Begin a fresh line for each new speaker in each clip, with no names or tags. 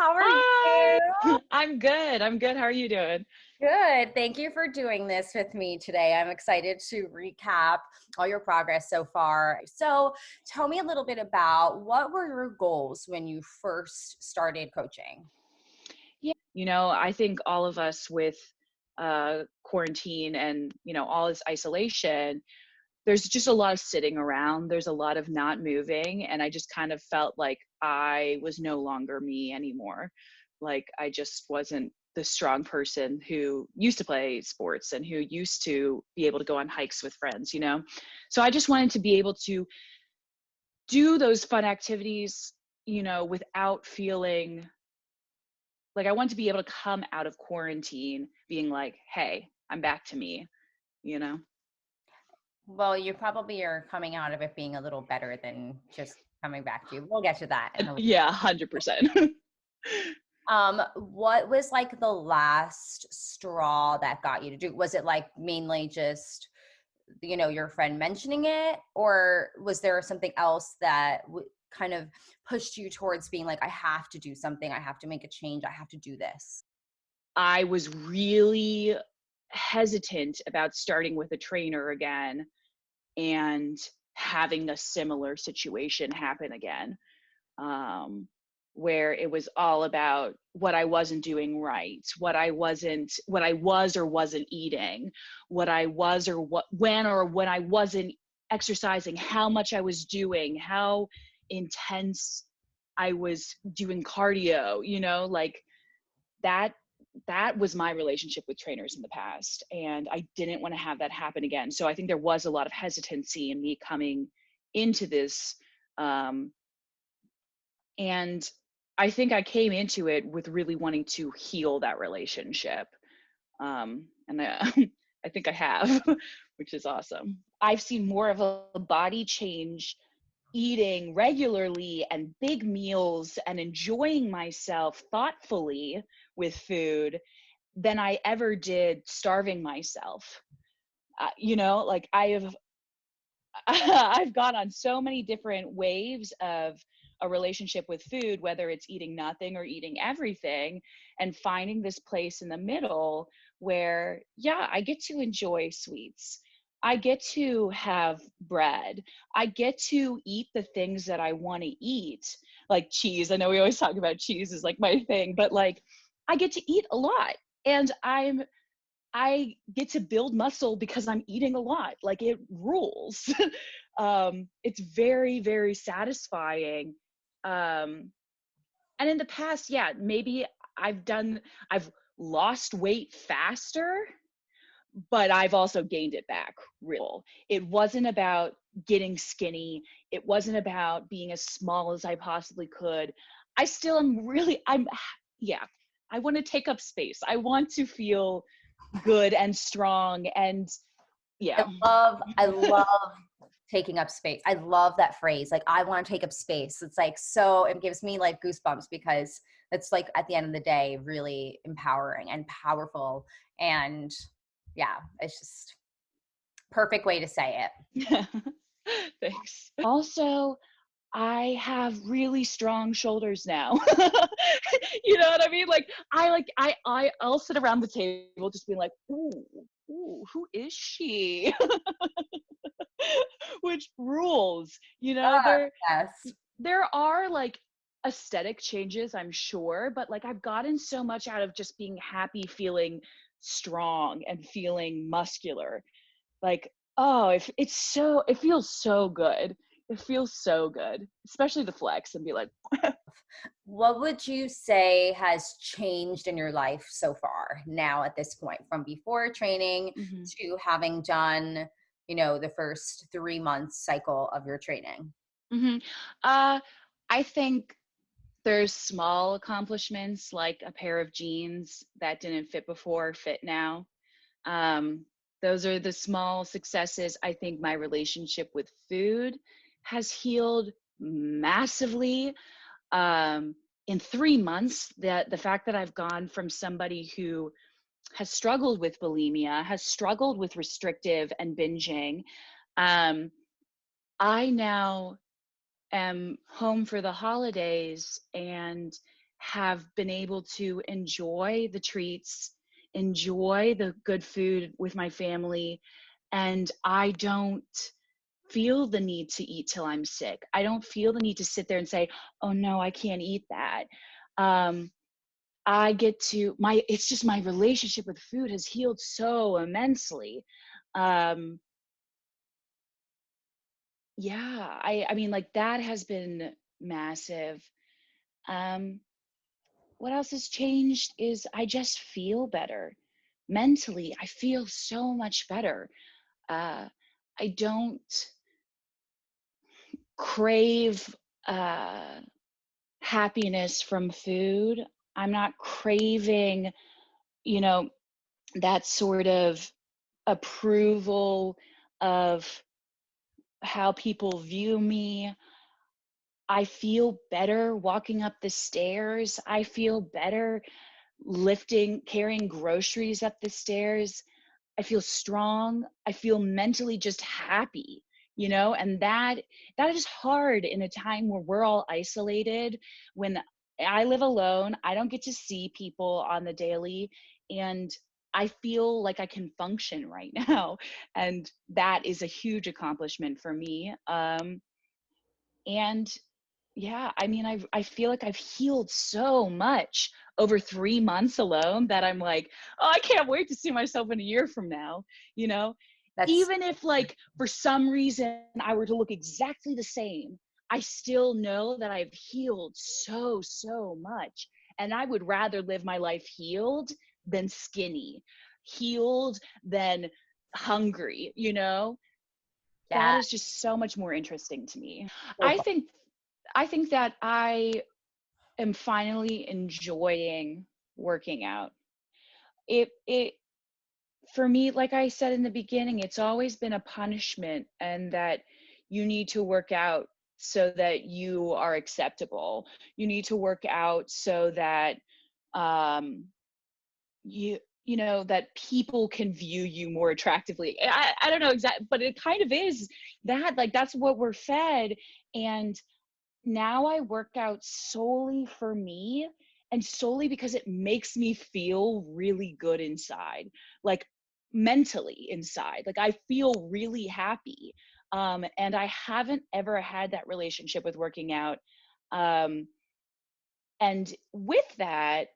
How are
Hi.
you?
I'm good. I'm good. How are you doing?
Good. Thank you for doing this with me today. I'm excited to recap all your progress so far. So, tell me a little bit about what were your goals when you first started coaching?
Yeah. I think all of us with quarantine and, all this isolation, there's just a lot of sitting around. There's a lot of not moving. And I just kind of felt like I was no longer me anymore. Like I just wasn't the strong person who used to play sports and who used to be able to go on hikes with friends. So I just wanted to be able to do those fun activities, without feeling like I want to be able to come out of quarantine being like, hey, I'm back to me, you know?
Well, you probably are coming out of it being a little better than just coming back to you. We'll get to that in a little.
Yeah, 100%.
What was like the last straw that got you to do? Was it like mainly just your friend mentioning it, or was there something else that kind of pushed you towards being like, I have to do something, I have to make a change, I have to do this?
I was really hesitant about starting with a trainer again and having a similar situation happen again. um, where it was all about what I wasn't doing right, what I was or wasn't eating, what I was or when I wasn't exercising, how much I was doing, how intense I was doing cardio, like that that was my relationship with trainers in the past, and I didn't want to have that happen again. So I think there was a lot of hesitancy in me coming into this. um, and I think I came into it with really wanting to heal that relationship. And I think I have, which is awesome. I've seen more of a body change eating regularly and big meals and enjoying myself thoughtfully with food than I ever did starving myself. Like I've gone on so many different waves of a relationship with food, whether it's eating nothing or eating everything, and finding this place in the middle where, yeah, I get to enjoy sweets. I get to have bread. I get to eat the things that I want to eat, like cheese. I know we always talk about cheese is like my thing, but like I get to eat a lot. And I get to build muscle because I'm eating a lot. Like it rules. It's very, very satisfying. Um, and in the past, yeah, maybe I've lost weight faster, but I've also gained it back real. It wasn't about getting skinny. It wasn't about being as small as I possibly could. I still am really, yeah, I want to take up space. I want to feel good and strong and
I
yeah.
love taking up space. I love that phrase. Like, I want to take up space. It's like, so it gives me like goosebumps because it's like at the end of the day really empowering and powerful. And yeah, it's just perfect way to say it.
Thanks. Also, I have really strong shoulders now. You know what I mean? Like I'll sit around the table just being like, ooh, who is she? Which rules.
Yes.
There are like aesthetic changes, I'm sure, but like I've gotten so much out of just being happy, feeling strong and feeling muscular. Like, oh, if it feels so good. It feels so good, especially the flex and be like,
What would you say has changed in your life so far now at this point, from before training
mhm,
to having done, the first 3 months cycle of your training?
mhm. Uh, I think there's small accomplishments like a pair of jeans that didn't fit before fit now. Um, those are the small successes. I think my relationship with food has healed massively. Um, in 3 months, the fact that I've gone from somebody who has struggled with bulimia, has struggled with restrictive and binging, um, I now am home for the holidays and have been able to enjoy the treats, enjoy the good food with my family, and I don't feel the need to eat till I'm sick. I don't feel the need to sit there and say, "Oh no, I can't eat that." Um, I get to it's just my relationship with food has healed so immensely. Um, yeah, I mean, like, that has been massive. Um, what else has changed is I just feel better. Mentally, I feel so much better. Uh, I don't crave uh, happiness from food. I'm not craving, you know, that sort of approval of how people view me. I feel better walking up the stairs. I feel better carrying groceries up the stairs. I feel strong. I feel mentally just happy, and that is hard in a time where we're all isolated. When I live alone, I don't get to see people on the daily, and I feel like I can function right now. And that is a huge accomplishment for me. And yeah, I mean, I feel like I've healed so much over 3 months alone that I'm like, oh, I can't wait to see myself in a year from now, you know?
That's
Even if, like, for some reason I were to look exactly the same, I still know that I've healed so, so much. And I would rather live my life healed than skinny, healed than hungry, that
yeah.
is just so much more interesting to me.
So
I think I think that I am finally enjoying working out. It for me, like I said in the beginning, it's always been a punishment, and that you need to work out so that you are acceptable. You need to work out so that um that people can view you more attractively. I don't know exactly, but it kind of is that, like, that's what we're fed. And now I work out solely for me, and solely because it makes me feel really good inside, like, mentally inside. Like, I feel really happy. And I haven't ever had that relationship with working out. Um, and with that,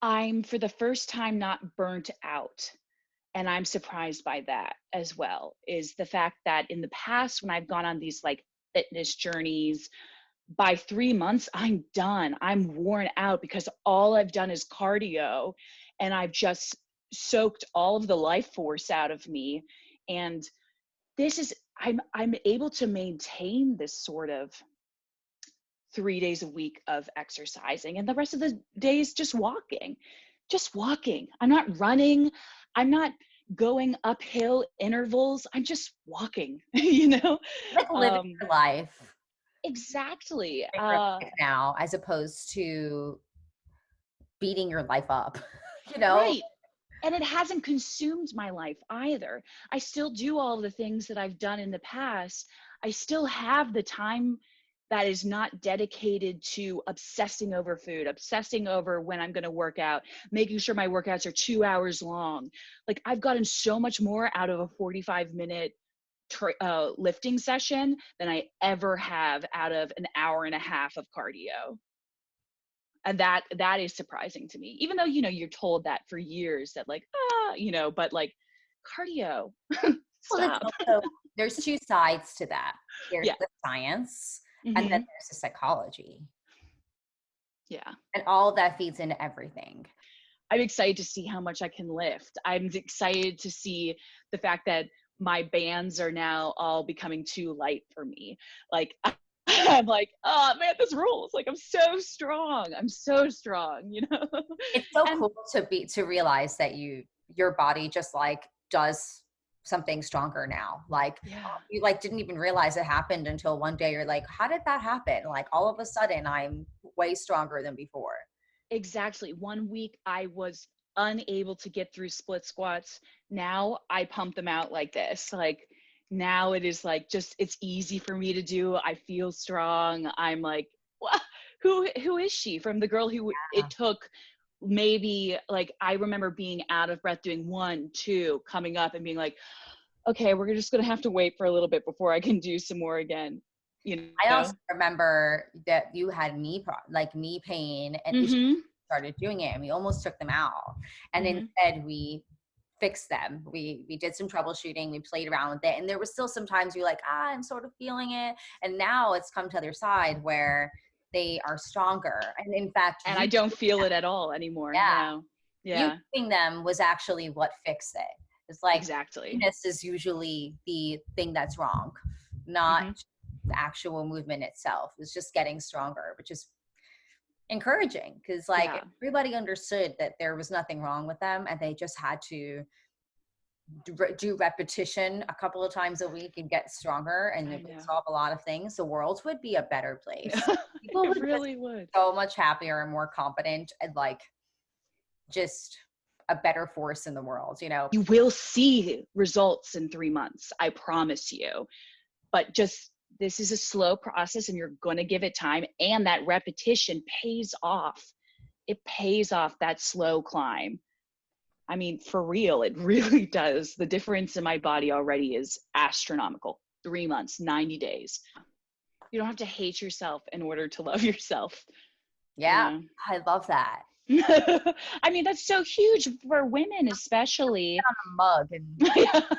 I'm for the first time not burnt out. And I'm surprised by that as well, is the fact that in the past, when I've gone on these, like, fitness journeys, by 3 months, I'm done. I'm worn out because all I've done is cardio, and I've just soaked all of the life force out of me. And I'm able to maintain this sort of 3 days a week of exercising, and the rest of the days just walking. I'm not running. I'm not going uphill intervals. I'm just walking,
like living
Um,
your life,
exactly.
living your life now, as opposed to beating your life up, you know?
Right. And it hasn't consumed my life either. I still do all the things that I've done in the past. I still have the time that is not dedicated to obsessing over food, obsessing over when I'm going to work out, making sure my workouts are 2 hours long. Like, I've gotten so much more out of a 45-minute lifting session than I ever have out of an hour and a half of cardio. And that is surprising to me, even though, you're told that for years, that, like, but, like, cardio.
Well, it's
Stop.
also, there's two sides to that. There's
Yeah.
the science, and then
Hmm.
there's the psychology,
Yeah,
and all of that feeds into everything.
I'm excited to see how much I can lift. I'm excited to see the fact that my bands are now all becoming too light for me. Like, I'm like, oh man, this rules. Like, I'm so strong. I'm so strong,
It's so
and
cool to realize that your body just, like, does something stronger now. Like,
yeah.
you, like, didn't even realize it happened until one day you're like, how did that happen? Like, all of a sudden I'm way stronger than before.
Exactly. One week I was unable to get through split squats. Now I pump them out like this. Like, now it is, like, just, it's easy for me to do. I feel strong. I'm like, what? who is she? From the girl who it took maybe, like, I remember being out of breath doing 1, 2, coming up and being like, okay, we're just gonna have to wait for a little bit before I can do some more again. You
I
know?
also remember that you had knee pain, and issues,
Mm-hmm.
started doing it, and we almost took them out. And
Mm-hmm.
instead, we fixed them. We did some troubleshooting. We played around with it, and there was still some times you're like, I'm sort of feeling it. And now it's come to the other side where they are stronger. And in fact,
And I don't feel it at all anymore. No.
you
Yeah.
doing them was actually what fixed it. It's like
Exactly.
weakness is usually the thing that's wrong, not
Mm-hmm.
the actual movement itself. It's just getting stronger, which is encouraging because like
Yeah.
everybody understood that there was nothing wrong with them and they just had to do repetition a couple of times a week and get stronger, and
I
it would
know.
solve a lot of things. The world would be a better place. People
It
would just
really would.
so much happier and more competent and like just a better force in the world, you know?
You will see results in 3 months, I promise you. But just, this is a slow process and you're going to give it time, and that repetition pays off. It pays off, that slow climb. I mean, for real, it really does. The difference in my body already is astronomical. 3 months, 90 days. You don't have to hate yourself in order to love yourself.
Yeah, I love that.
I mean, that's so huge for women, especially.
On a mug and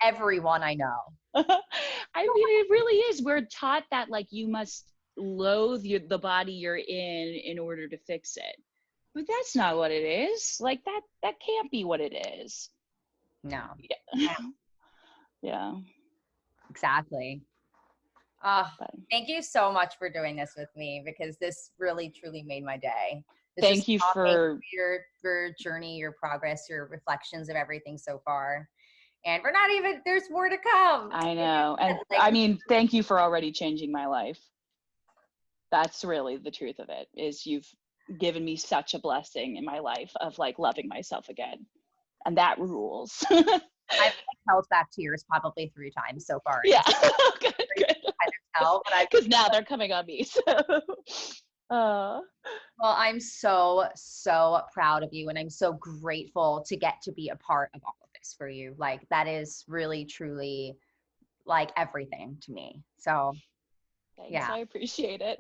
everyone I know.
I mean, it really is. We're taught that, like, you must loathe the body you're in order to fix it. But that's not what it is. Like, that can't be what it is.
No.
Yeah. Yeah.
Exactly.
But
Thank you so much for doing this with me, because this really truly made my day.
thank you
Thank
for
you for your journey, your progress, your reflections of everything so far. And we're not even, there's more to come.
I know. And
Like,
I mean, thank you for already changing my life. That's really the truth of it, is you've given me such a blessing in my life of, like, loving myself again. And that rules.
I've held back tears probably 3 times so far.
Yeah. Good, good. Because now they're coming on me. So.
Well, I'm so, so proud of you, and I'm so grateful to get to be a part of all of this for you. Like, that is really, truly like everything to me. So,
Thanks,
yeah.
I appreciate it.